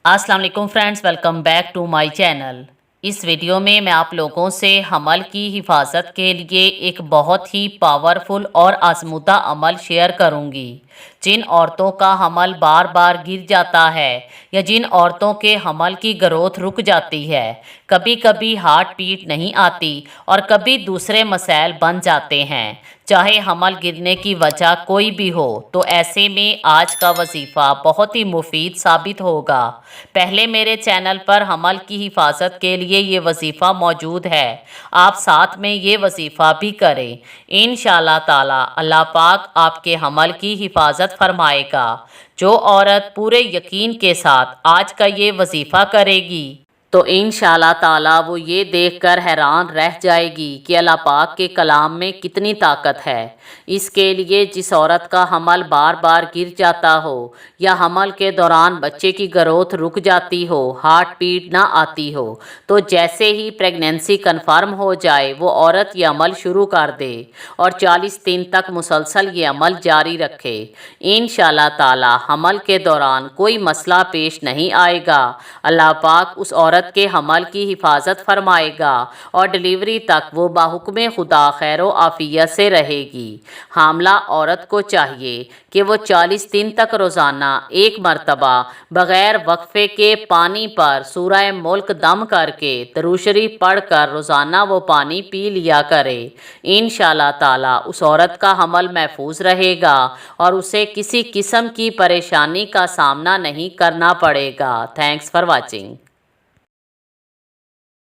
अस्सलाम वालेकुम friends, welcome back to my channel. इस वीडियो में मैं आप लोगों से हमल की हिफाजत के लिए एक बहुत ही पावरफुल और आजमूदा अमल शेयर करूंगी। जिन औरतों का हमल बार बार गिर जाता है या जिन औरतों के हमल की ग्रोथ रुक जाती है, कभी कभी हार्ट बीट नहीं आती और कभी दूसरे मसाइल बन जाते हैं, चाहे हमल गिरने की वजह कोई भी हो, तो ऐसे में आज का वजीफ़ा बहुत ही मुफीद साबित होगा। पहले मेरे चैनल पर हमल की हिफाजत के लिए ये वजीफ़ा मौजूद है, आप साथ में ये वजीफ़ा भी करें। इंशाअल्लाह ताला अल्लाह पाक आपके हमल की हिफाजत फरमाएगा। जो औरत पूरे यकीन के साथ आज का ये वजीफ़ा करेगी तो इंशाअल्लाह ताला वो ये देखकर हैरान रह जाएगी कि अल्लाह पाक के कलाम में कितनी ताकत है। इसके लिए जिस औरत का हमल बार बार गिर जाता हो या हमल के दौरान बच्चे की ग्रोथ रुक जाती हो, हार्ट बीट ना आती हो, तो जैसे ही प्रेगनेंसी कंफर्म हो जाए वो औरत ये अमल शुरू कर दे और 40 दिन तक मुसलसल ये अमल जारी रखे। इंशाअल्लाह ताला हमल के दौरान कोई मसला पेश नहीं आएगा। अल्लाह पाक उस औरत के हमल की हिफाजत फरमाएगा और डिलीवरी तक वो बाहुक्म खुदा खैर आफियत से रहेगी। हामला औरत को चाहिए कि वो 40 दिन तक रोज़ाना एक मरतबा बग़ैर वक्फे के पानी पर सूरह मुल्क दम करके दरूद शरीफ पढ़ कर रोज़ाना वो पानी पी लिया करे। इंशाअल्लाह ताला उस औरत का हमल महफूज रहेगा और उसे किसी किस्म की परेशानी का सामना नहीं करना पड़ेगा। Thanks for watching.